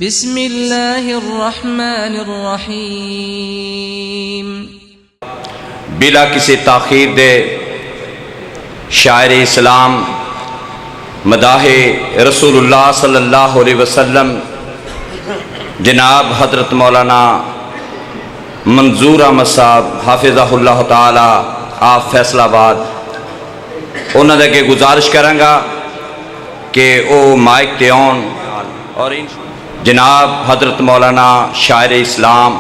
بسم اللہ الرحمن الرحیم۔ بلا کسی تاخیر دے شاعر اسلام مداح رسول اللہ صلی اللہ علیہ وسلم جناب حضرت مولانا منظور احمد صاحب حافظہ اللہ تعالی آپ فیصل آباد انہوں نے کہ گزارش کروں گا کہ او مائک تے آن اور جناب حضرت مولانا شاعر اسلام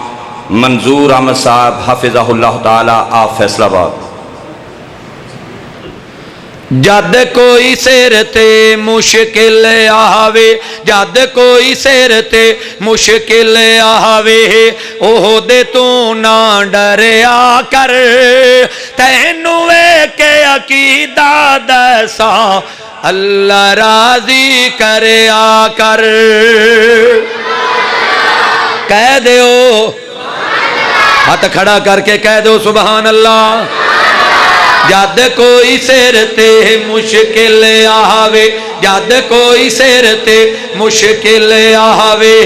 منظور احمد صاحب حافظہ اللہ تعالی آپ فیصل آباد۔ جد کوئی سر تے مشکل آوے، جد کوئی سر تے مشکل آوے، اوہ دے تو نہ ڈریا کر، تینوں کے عقیدہ دسا اللہ راضی کریا کر۔ کہہ دیو، ہاتھ کھڑا کر کے کہہ دو سبحان اللہ۔ جد کوئی سر تے مشکل آوے، جد کوئی سر تے مشکل آوے،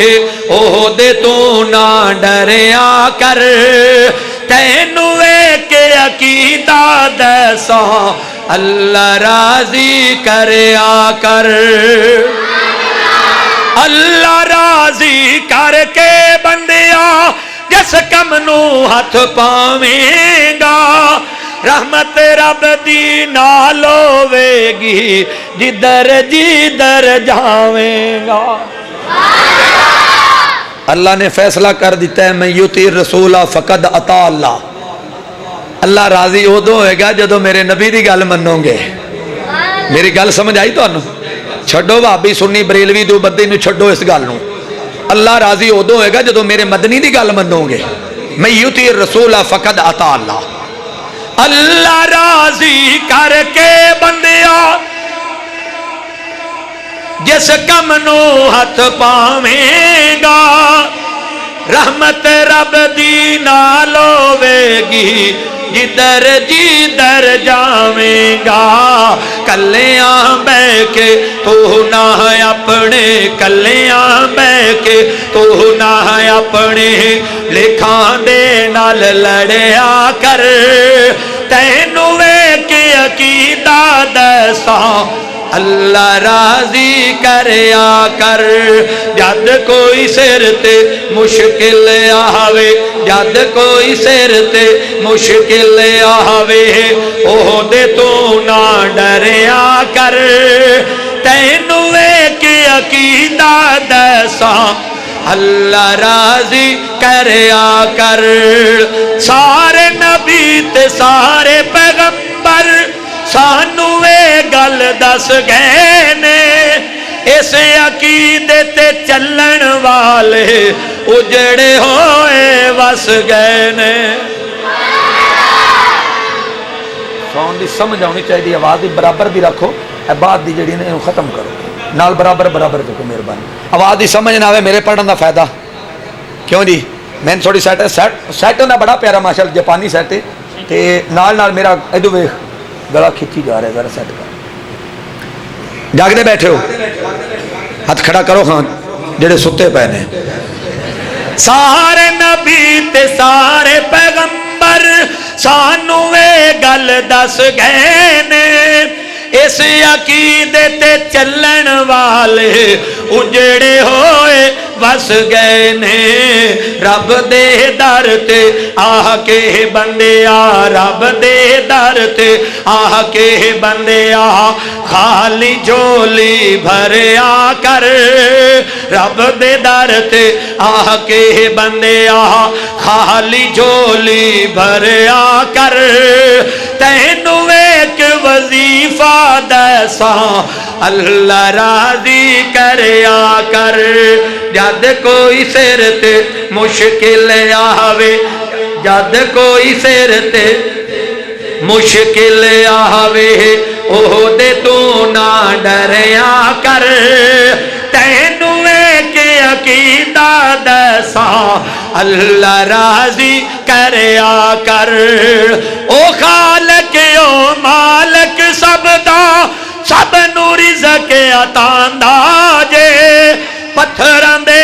اوہ دے تو نہ ڈریا کر، تینوں کے عقیدہ دسا اللہ راضی کریا کر۔ اللہ راضی کر کے بندیا جس کم نو ہاتھ پاویں گا، رحمت رب دی نال ہوے گی جدھر جدھر جاویں گا۔ اللہ نے فیصلہ کر دیتا ہے میں یطیع الرسول فقد اطاع اللہ۔ اللہ راضی ادو ہوئے گا جدو میرے نبی دی گل منو گے۔ میری گل سمجھ آئی تو چھڈو بھابی سنی بریلوی دو بدی نو چھڈو اس گل نو۔ اللہ راضی ادو ہوئے گا جدو میرے مدنی دی گل منو گے۔ میں یطیع الرسول فقد اطاع اللہ۔ اللہ راضی کر کے بندیا جس کم نو ہاتھ پاویں گا، رحمت رب دی نال ہوے گی جدھر جدھر جاویں گا۔ کلیاں بہ کے تو نہ اپنے، کلیاں بہ کے تو نہ اپنے لکھاں دے نال لڑیا کر، تینوں کے عقیدہ دسا اللہ راضی کریا کر۔ جد کوئی سر تے مشکل آوے، جد کوئی سر تے مشکل آوے، اوہ دے تو نہ ڈریا کر، تینوں کے عقیدہ دسا اللہ راضی کریا کر۔ سارے نبی تے سارے پیغمبر سانو اے گل دس گئے نے، اس عقیدے تے چلن والے اجڑے ہوئے وس گئے نے۔ سون دی سمجھ آنی چاہیے، آواز دی برابر دی رکھو، اے بات دی جڑی نے ختم کرو نال برابر برابر جو مہربانی۔ آواز دی سمجھ نہ آوے میرے پڑھن دا فائدہ کیوں جی؟ میں تھوڑی سیٹ ہونا بڑا پیارا ماشاءاللہ جاپانی سیٹ ہے تے نال نال میرا ادو ویکھ گلا کھچی جا رہا ہے، ذرا سیٹ کر۔ جاگدے بیٹھے ہو ہاتھ کھڑا کرو خان جڑے ستے پے نے۔ سارے نبی تے سارے پیغمبر سانو اے گل دس گئے نے، اس عقیدے تے چلن والے اجڑے ہوئے وس گئے نے۔ رب دے در تے آہ کے بندیا، رب دے در تے آہ کے بندیا، خالی جھولی بھریا کر، رب دے در تے آہ کے بندیا، خالی جھولی بھریا کر، تینوں ایک وظیفہ دسا اللہ راضی کریا کر۔ جد کوئی سر تے مشکل آوے، جد کوئی سر تے مشکل آوے، اوہ دے تو نہ ڈریا کر، تینوں کے عقیدہ دسا اللہ راضی کریا کر۔ او خالق او مالک سب دا، سب نو رزق عطا جے، پتھراں دے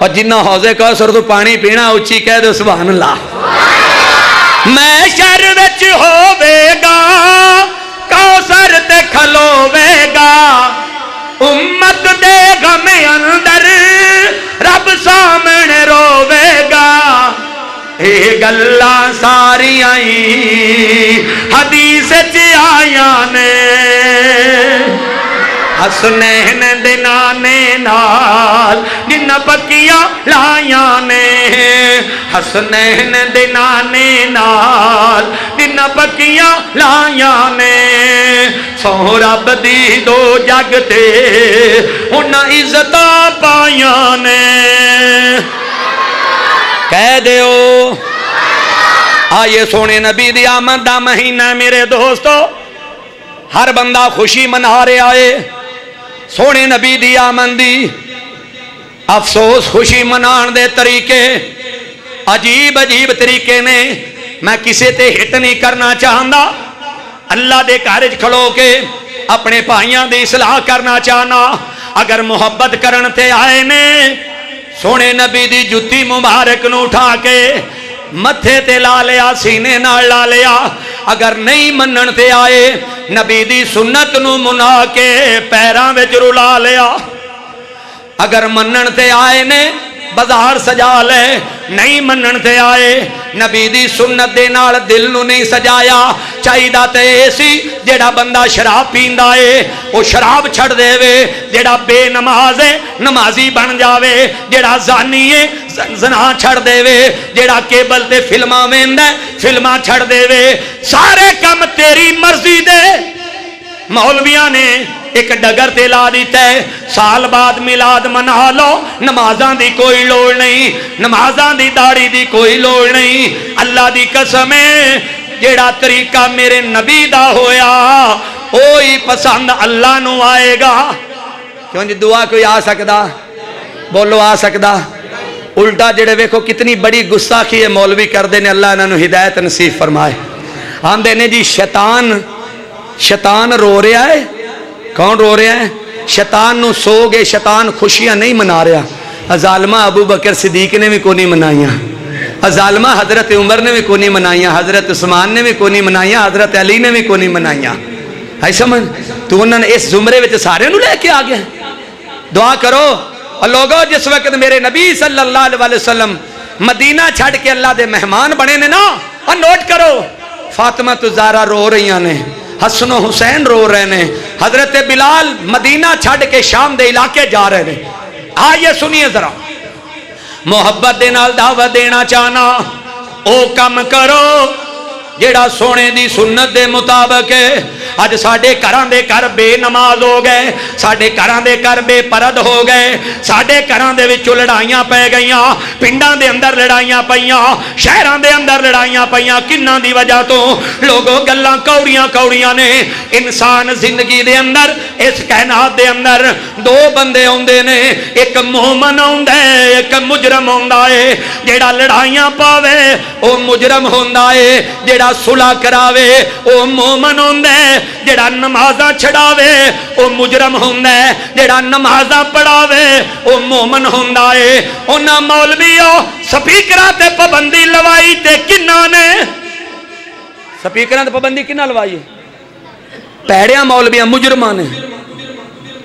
اور جنہ حوضے کوثر تو پانی پینا اچھی کہہ دو سبحان اللہ. میں شر وچ ہووے گا کوثر تے کھلووے گا امت دے غم اندر رب سامنے رووے گا. اے گلاں ساریاں حدیث چ آیاں نے حسنین دے نانے نال جنہ پکیاں لائیاں نے حسنین دے نانے نال جنہ پکیاں لائیاں نے سو رب دی دو جگ تے انہاں عزتاں پائیاں نے. کہہ دیو آئیے سونے نبی دی آمد دا مہینہ میرے دوستو ہر بندہ خوشی منا رہا ہے. سونے نبی دی آمد دی افسوس خوشی منان دے طریقے عجیب عجیب طریقے نے. میں کسے تے ہٹ نہیں کرنا چاہندا اللہ دے گھر وچ کھلو کے اپنے بھائیاں دی اصلاح کرنا چاہنا. اگر محبت کرن تے آئے نے سونے نبی دی جتی مبارک نو اٹھا کے متھے تے لا لیا سینے نال لا لیا. اگر نہیں منن تے آئے نبی دی سنت نو منا کے پیراں وچ رلا لیا. اگر منن تے آئے نے بازار سجا لے نہیں منن تے آئے نبی دی سنت دے نال دل نو نہیں سجایا. چاہیدا تے سی جیڑا بندہ شراب پیندا ہے وہ شراب چھڑ دے وے جیڑا بے نماز ہے نمازی بن جاوے جیڑا زانی ہے زنا چھڑ دے وے جیڑا کیبل تے فلماں ویندا ہے فلماں چھڑ دے وے. سارے کم تیری مرضی دے. مولویاں نے ایک ڈگر تے لا دیتا ہے سال بعد میلاد منا لو نمازاں دی کوئی لوڑ نہیں نمازاں دی داڑھی دی کوئی لوڑ نہیں. اللہ دی قسم ہے جیڑا طریقہ میرے نبی دا ہویا وہی پسند اللہ نو آئے گا. کیوں جی دعا کوئی آ سکدا بولو آ سکدا. الٹا جڑے ویکھو کتنی بڑی گستاخی ہے مولوی کردے نے اللہ انہاں نو ہدایت نصیب فرمائے. آندے نے جی شیطان رو رہا ہے. کون رو رہا ہے؟ شیطان نو سو گے شیطان خوشیاں نہیں منا رہا. ظالمہ ابو بکر صدیق نے بھی کو نہیں منائیاں ظالمہ حضرت عمر نے بھی کو نہیں منائیاں حضرت عثمان نے بھی کو نہیں منائیاں حضرت علی نے بھی کو نہیں منائیاں. ہے سمجھ تو انہوں نے اس زمرے وچ سارے نو لے کے آ گئے. دعا کرو اور لوگو جس وقت میرے نبی صلی اللہ علیہ وسلم مدینہ چھڑ کے اللہ دے مہمان بنے نے نا اور نوٹ کرو فاطمہ تو زہرا رو رہی نے حسن و حسین رو رہے نے حضرت بلال مدینہ چھڑ کے شام دے علاقے جا رہے نے. آئیے سنیے ذرا محبت دے نال دعوت دینا چاہنا او کم کرو جیڑا سونے دی سنت دے مطابق ہے. اج ساڈے گھراں دے گھر بے نماز ہو گئے ساڈے گھراں دے گھر بے پرد ہو گئے ساڈے گھراں دے وچ لڑائیاں پے گئیاں پنڈاں دے اندر لڑائیاں پیاں شہراں دے اندر لڑائیاں پیاں. کناں دی وجہ تو لوگوں گلاں کوڑیاں نے. انسان زندگی دے اندر اس کائنات دے اندر دو بندے ہوندے نے ایک مومن ہوندا ہے ایک مجرم ہوندا ہے. جیڑا لڑائیاں پاوے او مجرم ہوندا ہے جیڑا صلح کراوے او مومن ہوندا ہے جیڑا نمازاں چھڑاوے او مجرم ہوندا ہے جیڑا نمازاں پڑھاوے او مومن ہوندا ہے. انہاں مولویوں سپیکراں تے پابندی لوائی تے کناں نے سپیکراں تے پابندی کناں لوائی پیڑیاں مولویاں مجرماں نے.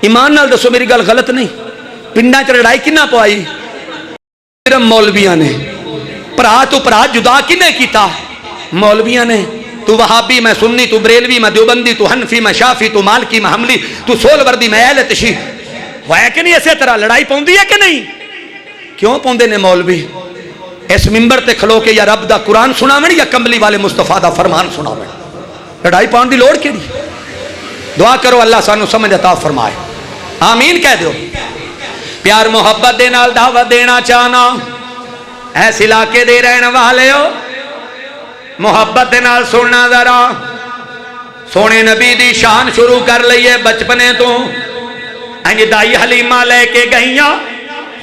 ایمان نال دسو میری گل غلط نہیں پنڈاں چ لڑائی کناں پوائی مجرم مولویاں نے. بھرا تو بھرا جدا کنے کیتا مولویاں نے. تو وہابی میں سنی تو بریلوی میں دیوبندی تو حنفی میں شافی تو مالکی میں حملی تو سول وردی میں اہل تشیع ہے کہ نہیں. اسی طرح لڑائی پوندی ہے کہ نہیں کیوں پوندے نے مولوی اس منبر تے کھلو کے یا رب دا قرآن سناویں یا کمبلی والے مصطفیٰ دا فرمان سناویں. لڑائی پاؤن دی لوڑ کیڑی. دعا کرو اللہ سانو سمجھ عطا فرمائے آمین کہہ دیو. پیار محبت دے نال دعوت دینا چاہنا ایس علاقے دے رہن والے ہو محبت دے نال سننا ذرا سونے نبی دی شان شروع کر لئیے بچپنے تو. انج دائی حلیمہ لے کے گئیاں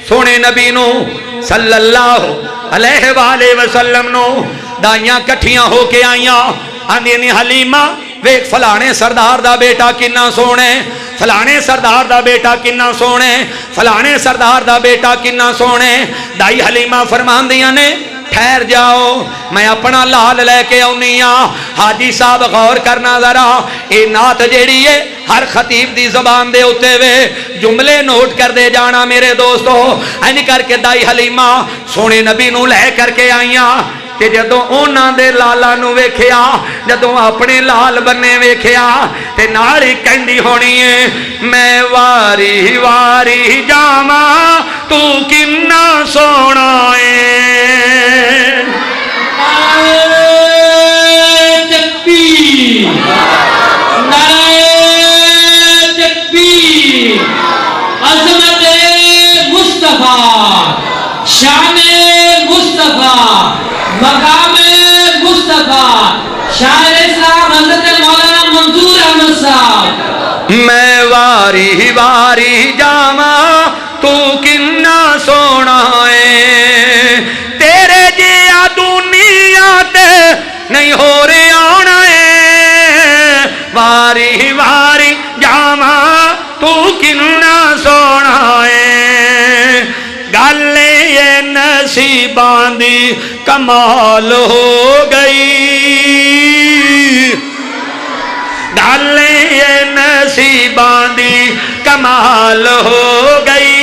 سونے نبی نو صلی اللہ علیہ وآلہ وسلم نو دائیاں کٹھیاں ہو کے آئیاں آندی حلیمہ ویک فلانے سردار دا بیٹا کنا سونے، فلانے سردار دا بیٹا کنا سونے، فلانے سردار دا بیٹا کنا سونے۔ دائی حلیمہ فرماندیاں نے ٹھہر جاؤ میں اپنا لال لے کے آؤنی ہاں۔ حاجی صاحب غور کرنا ذرا، اے نعت جیڑی ہے ہر خطیب دی زبان دے ہوتے وے جملے نوٹ کر دے جانا میرے دوستو۔ این کر کے دائی حلیمہ سونے نبی نو لے کر کے آئیاں تے جدوں اونا دے لالا نو ویکھیا، جدوں اپنے لال بننے ویکھیا تے نالی کہندی ہونی ہے میں واری واری جاواں تو کنا سونا ہے۔ تکبیر، نعرہ تکبیر، عظمت مصطفیٰ، شان مصطفیٰ، مقام مصطفیٰ، شاعر اسلام حضرت مولانا منظور احمد صاحب۔ میں واری واری جاواں تو کنا سونا ہے، تیرے جیا دنیا تے نہیں ہو رہے آنا ہے، واری واری جاواں تو کنا سونا ہے۔ گل یہ نصیباں دی کمال ہو گئی، گل یہ نصیباں دی کمال ہو گئی،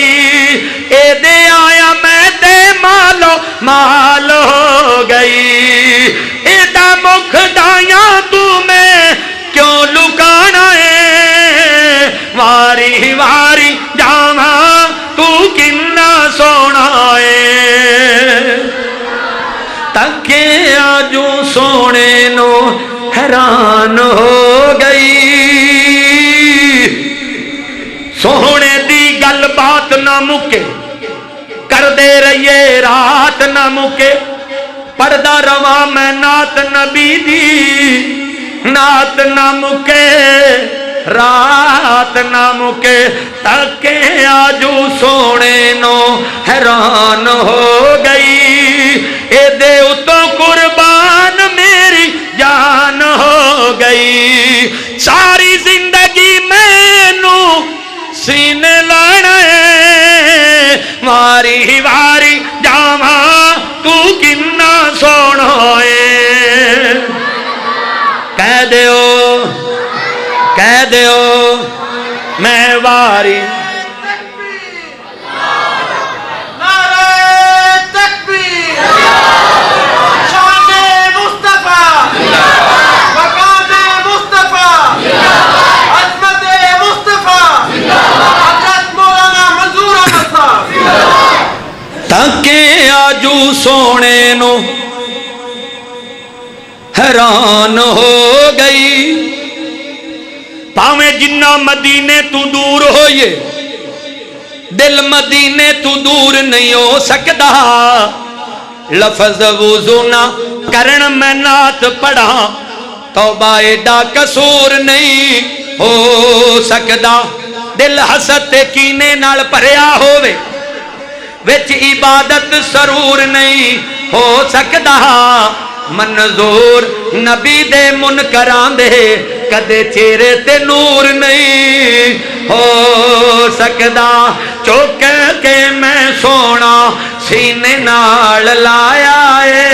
اے دے آیا میں تے مالو مال ہو گئی، اے دا مکھ دایاں تو میں کیوں لکانا ہے، واری واری جاواں تو کنا سونا ہے۔ تکے آجو سونے نو حیران ہو گئی، سونے دی گل بات نہ مکے کر دے رہیے رات نہ مکے، پردہ رواں میں نعت نبی دی، نعت نہ مکے رات نہ مکے، تاکہ آجو سونے نو حیران ہو گئی، اے دے اتوں قربان میری جان ہو گئی، ساری زندگی میں نو سینے لانا ہے، واری واری جاواں تو کنا سونا ہے۔ کہہ دیو کہہ دیو میں واری تاکہ آجو سونے نو حیران ہو گئی، پاویں جنہ مدینے تو دور ہوئے دل مدینے تو دور نہیں ہو سکتا، لفظ وضو نہ کرن میں نعت پڑھا توبہ ایڈا قصور نہیں ہو سکتا، دل حسد تے کینے نال بھریا ہووے وچ عبادت سرور نہیں ہو سکتا، منظور نبی دے منکران دے کدے چہرے تے نور نہیں ہو سکتا، چوک کے میں سونا سینے نال لایا ہے،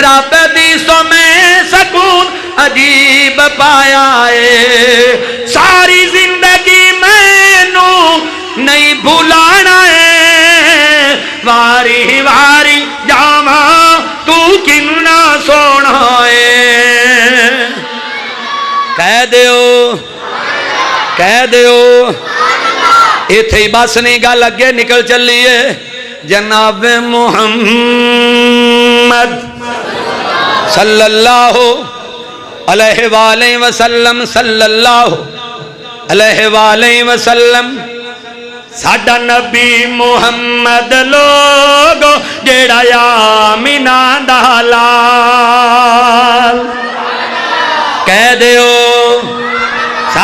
رب دی سو میں سکون عجیب پایا ہے، ساری زندگی میں نو نہیں بھولانا ہے، واری واری جاواں تو کنا سونا ہے۔ کہہ دیو ایتھے ہی بس نہیں گل اگے نکل چلیے، جناب محمد صلی اللہ علیہ وآلہ وسلم، صلی اللہ علیہ وآلہ وسلم، ساڈا نبی محمد لوگ جیڑا آمینہ دا لال، کہہ دیو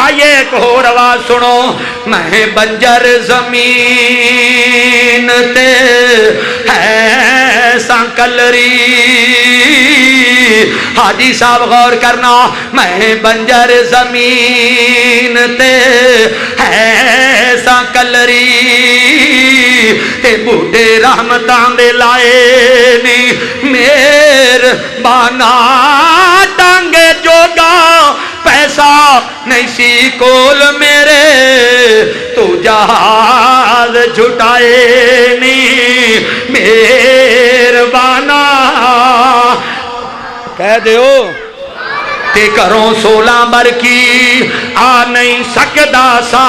آئیے ایک اور آواز سنو، میں بنجر زمین تے ہے سانکلری، حاجی صاحب غور کرنا، میں بنجر زمین تے ہے سانکلری، تے بوڑھے رحمتاں دے لائے نی میر بانا ٹانگے جوگا پیسہ نہیں سی کول میرے، تو جہاز جھٹائے نی میر بانا، کہہ دیو تے کروں 16 برکی آ نہیں سکدا سا،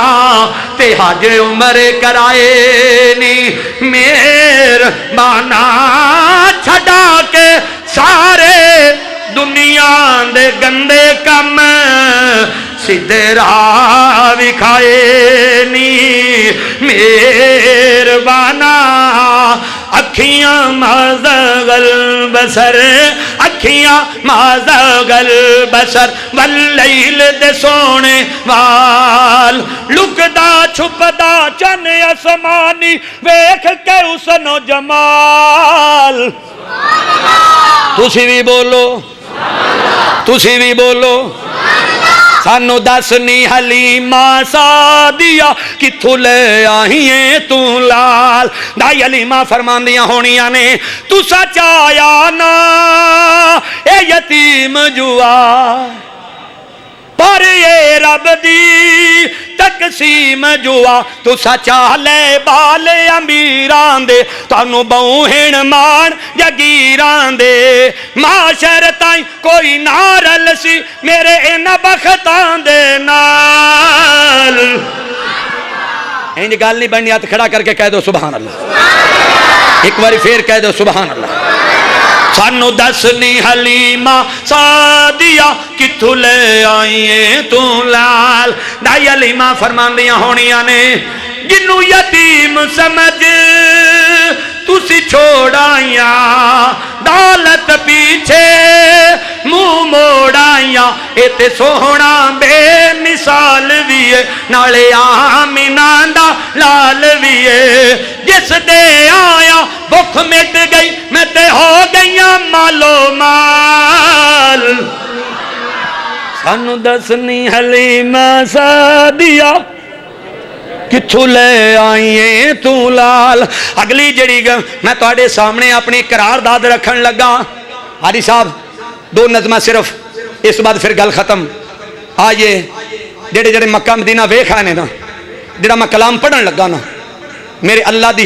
تے حج عمر کرائے نی میر بانا، چھڑا کے سارے دنیا دے گندے کم سیدھے راہ وکھائے نی میر بانا، اکھیاں مازغل بسر، اکھیاں مازغل بسر، واللیل دے سونے وال، لکدا چھپدا چن اسمانی ویکھ کے حسن و جمال، تسی بھی بولو، تسی بھی بولو، سانو دسنی حلیمہ سعدیہ کتھوں لے آئیے تو لال، دائی حلیمہ فرماندیاں ہونیاں نے تسا چایا نا اے یتیم جوا، پر یہ رب دی تقسیم جوا، تو سچا لے بال امیران دے، تانو بہن مان جگیران دے، معاشر تائیں کوئی نارل سی میرے ان بختان دے نال، انج گال نہیں بنی، ہاتھ کھڑا کر کے کہہ دو سبحان اللہ، ایک باری پھر کہہ دو سبحان اللہ، سانو دسنی حلیمہ سعدیہ کتھوں لے آئیے تو لال، دائی حلیمہ فرماندیاں ہونیاں نے جنوں یتیم سمجھ تسی چھوڑائیاں، دولت پیچھے منہ موڑائیاں، ایتے سوہنا بے مثال بھی ہے، نالے آمینہ دا لال بھی ہے، جس دے آیا بھوک مٹ گئی میں تے ہو گئیاں مالو مال، سانو دسنی حلیمہ سعدیہ کتھوں لے آئیے تو لال، اگلی جڑی میں تواڈے سامنے اپنی قرارداد رکھن لگا، حاجی صاحب 2 نظمہ صرف، اس بعد پھر گل ختم، آئیے جڑے جڑے مکہ مدینہ ویکھ آنے نا، جڑا میں کلام پڑھن لگا نا، میرے اللہ دی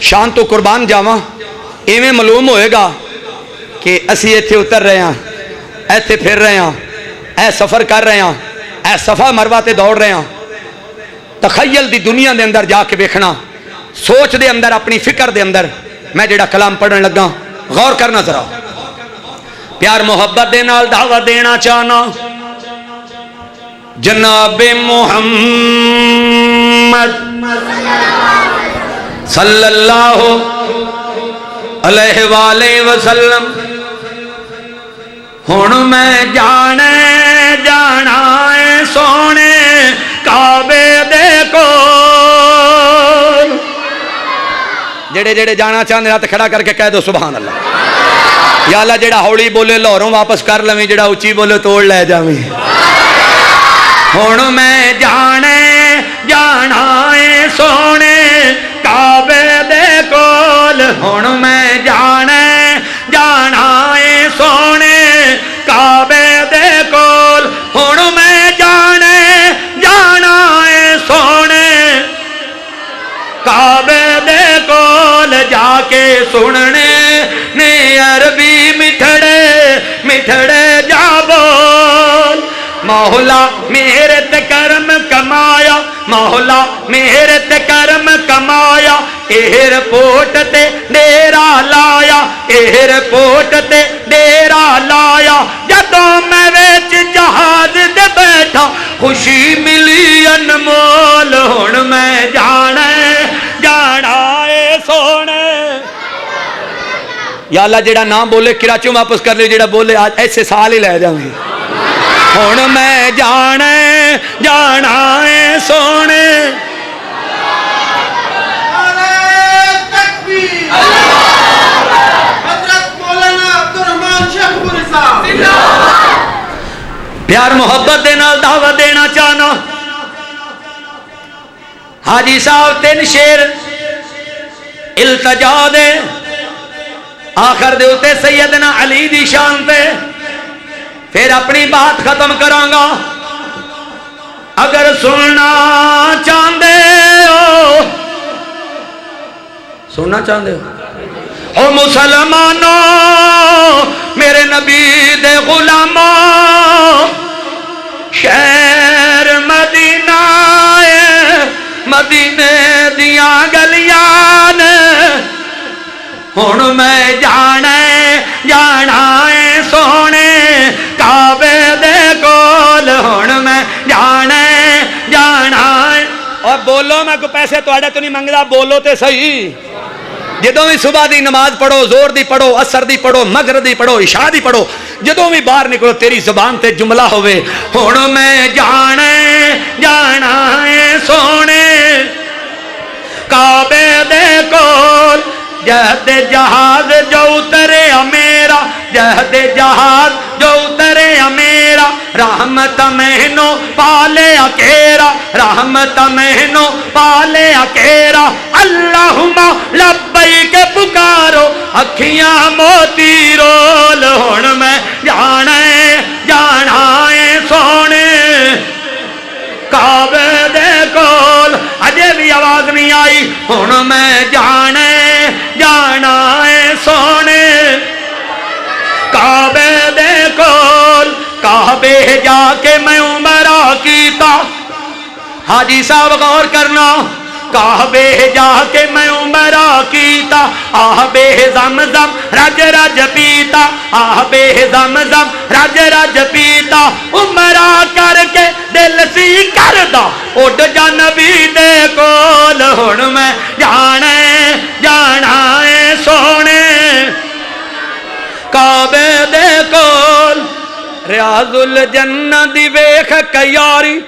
شان تو قربان جاواں، ایویں معلوم ہوئے گا کہ اسی ایتھے اتر رہے ہیں، ایتھے پھر رہے ہیں، اے سفر کر رہے ہیں، اے صفا مروہ تے دوڑ رہے ہیں، تخیل دی دنیا دے اندر جا کے بیکھنا، سوچ دے اندر اپنی فکر دے اندر میں جڑا کلام پڑھن لگا، غور کرنا ذرا، پیار محبت دے نال دعوت دینا چاہنا، جناب محمد صلی اللہ علیہ وآلہ وسلم، ہن میں جانے جانا ہے سونے کعبے دے کول، جڑے جڑے جانا چاہتے ہاتھ کھڑا کر کے کہہ دو سبحان اللہ، یا اللہ جڑا ہولی بولے لاہوروں واپس کر لویں، جڑا اچھی بولے توڑ لے جاویں، ہن میں جانے جانا ہے سونے کعبے دے کول، ہن میں جانے جانا ہے سونے کعبے دے کول، ہن میں جانے جانا ہے سونے کعبے دے کول، جا کے سننے نے عربی مٹھڑے مٹھڑے جا بول، مولا میرے تے کرم کمایا، مولا میرے تے کرم کمایا، ایئرپورٹ تے ڈیرا لایا، ایئرپورٹ تے ڈیرا لایا، جدوں میں وچ جہاز دے بیٹھا خوشی ملی انمول، ہن میں جانا جانا اے سونے، یا اللہ جڑا نہ بولے کراچیوں واپس کر لے، جڑا بولے آج ایسے سال ہی لے جاؤں گے، ہن میں جانے جانا ہے سونے پیار محبت دے نال دعوت دینا چاہنا حاجی صاحب 3 شیر التجا دے آخر دے اتے سیدنا علی دی شان تے پھر اپنی بات ختم کرانگا اگر سننا چاہندے ہو او مسلمانوں میرے نبی دے غلاموں شہر مدینہ مدینے دیاں گلیاں ہن میں جانا ہے سونے کعبے دے کول ہن میں جانا ہے اور بولو میں کوئی پیسے تواڈے تو نہیں منگدا بولو تے صحیح جدوں بھی صبح دی نماز پڑھو زور دی پڑھو عصر دی پڑھو مغرب دی پڑھو عشاء دی پڑھو جدوں بھی باہر نکلو تیری زبان تے جملہ ہوئے ہن میں جانا ہے سونے کعبے دے کول جہد جہاد جو اترے میرا جہد جہاد جو اترے میرا رحمت مہنو پالے اکیرا رحمت مہنو پالے اکیرا اللہم لبیک پکارو اکھیاں موتی رول ہن میں جانا ہے سونے کعبے دے کول اجے بھی آواز نہیں آئی ہن میں جانا ہے سونے کعبے دے کول کعبے جا کے میں عمرہ کیتا حاجی صاحب غور کرنا کعبے جا کے میں عمرہ کیتا آبے زمزم رج رج پیتا آبے زمزم رج رج پیتا عمرہ کر کے دل سی کردا اڈ جا نبی دے کول ہن میں جانا ہے سونے کعبے دے کول ریاض الجنہ دی ویکھ کیاری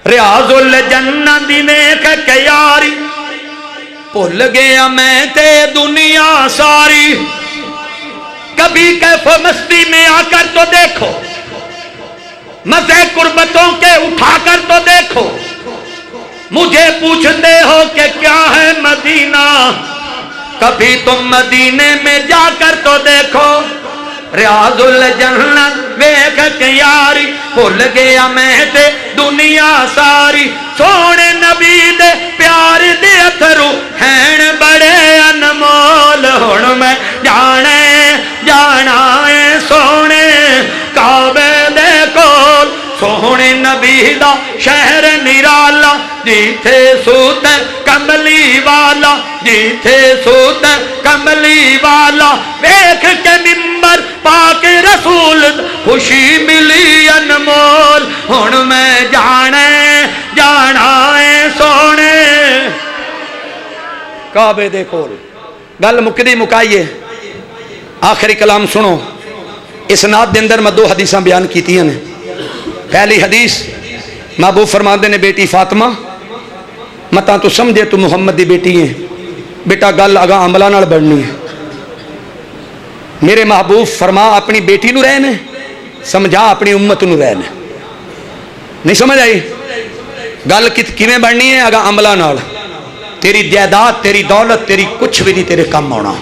ریاض الجنہ دی ویکھ کیاری بھول گیا میں تے دنیا ساری کبھی کیف مستی میں آ کر تو دیکھو مزے قربتوں کے اٹھا کر تو دیکھو مجھے پوچھتے ہو کہ کیا ہے مدینہ کبھی تم مدینے میں جا کر تو دیکھو ریاض الجنت ویکھ کے یاری بھول گیا میں تے دنیا ساری سونے نبی دے پیار دے اتھرو ہیں بڑے انمول ہن میں جانا ہے سونے کعبے دے کول سونے نبی دا شہر نرالا جیتھے سوت کملی والا جیتھے سوت کملی والا ویکھ کے ممبر پاک رسول خوشی ملی انمول ہن میں جانا ہے سونے کعبے دے کول گل مکدی مکائیے آخری کلام سنو اسناد دے اندر میں 2 حدیثاں بیان کیتیاں نے پہلی حدیث محبوب فرماندے نے بیٹی فاطمہ متا تو سمجھے تو محمد دی بیٹی ہے بیٹا گل اگاں عملہ نال بڑھنی ہے میرے محبوب فرما اپنی بیٹی نو رہنے سمجھا اپنی امت نو رہنے نہیں سمجھ آئی گل کیویں بڑھنی ہے اگاں عملہ نال تیری جائیداد تیری دولت تیری کچھ بھی نہیں تیرے کم آنا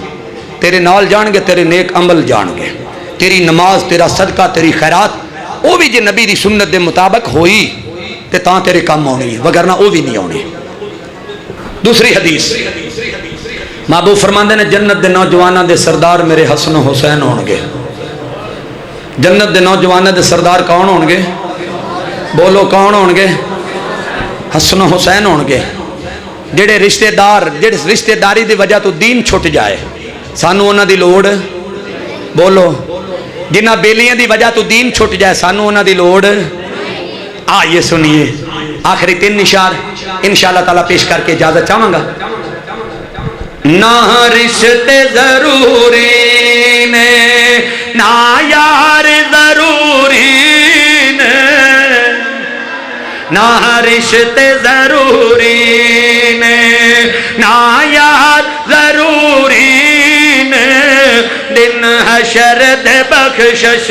تیرے نال جان گے تیرے نیک عمل جان گے تیری نماز تیرا صدقہ تیری خیرات وہ بھی جی نبی دی سنت دے مطابق ہوئی تے تاں تیرے کم آنی وگرنہ وہ بھی نہیں آنی دوسری حدیث محبوب فرماندے نے جنت دے نوجوانوں دے سردار میرے حسن و حسین ہون گے جنت دے نوجوانوں دے سردار کون ہون گے بولو کون ہون گے حسن و حسین ہون گے جڑے رشتہ دار جڑے رشتہ داری دی وجہ تو دین چھٹ جائے سانو انہاں دی لوڑ بولو جنہ بیلیاں دی وجہ تو دین چھٹ جائے سانو انہاں دی لوڑ آئیے سنیے آخری 3 اشار انشاءاللہ تعالیٰ پیش کر کے اجازت چاہوں گا نہ رشتے ضروری نے نہ یار ضروری نے نہ رشتے ضروری نے، نہ یاد ضروری نے، دن حشر دے بخشش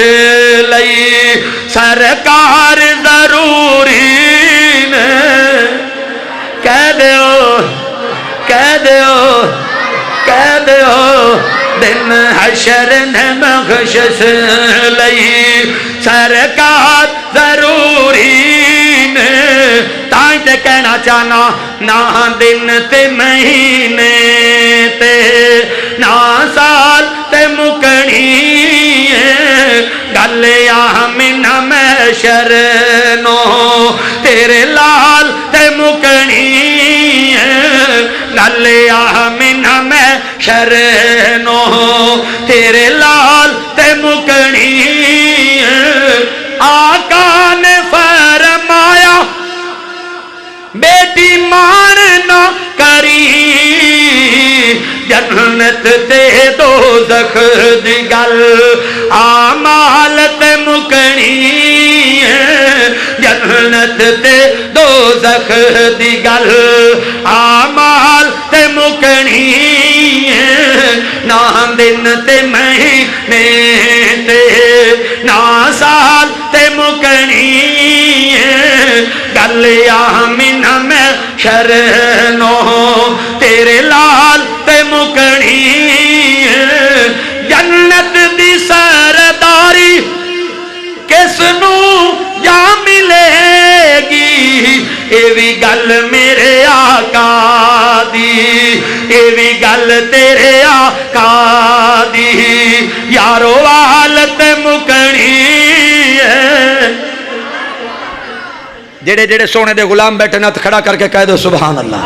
لئی سرکار ضروری نے۔ کہہ دیو کہہ دیو کہہ دیو دن حشر نے بخشش لئی سرکار ضروری نے۔ تائیں تے کہنا چاہنا نہ دن تے مہینے تے نہ سال تے مکنی گل آمن محشر نو تیرے لال تے مکنی گل آمن محشر نو تیرے لال تے مکنی۔ آقا نے فرمایا بیٹی مان نہ کری جنت تے دوزخ دی گل آمال تے مکنی جنت تے دوزخ دی گل آمال تے مکنی نہ دن تے مہینے تے نہ سال تے مکنی گل آمن محشر نو تیرے لال تے مکنی۔ جنت دی سرداری کس نو جا ملے گی اے وی گل میرے آقا دی اے وی گل تیرے آقا دی یارو حالت مکنی۔ جڑے جڑے سونے دے غلام بیٹھے نہ کھڑا کر کے کہہ دو سبحان اللہ۔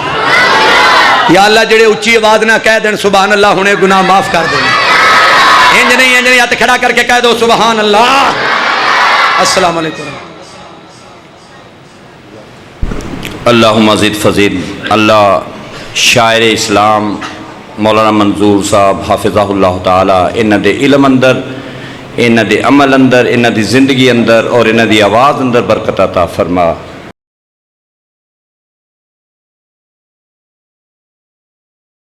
یا اللہ جڑے اچھی آواز نہ کہہ دین سبحان اللہ ہونے گناہ معاف کر دیں۔ انج نہیں ہاتھ کھڑا کر کے کہہ دو سبحان اللہ۔ السلام علیکم۔ اللہم زد فزد۔ اللہ شاعر اسلام مولانا منظور صاحب حافظہ اللہ تعالی انہ دے علم اندر انہ دے عمل اندر انہ دی زندگی اندر اور انہ دی آواز اندر برکت عطا فرما۔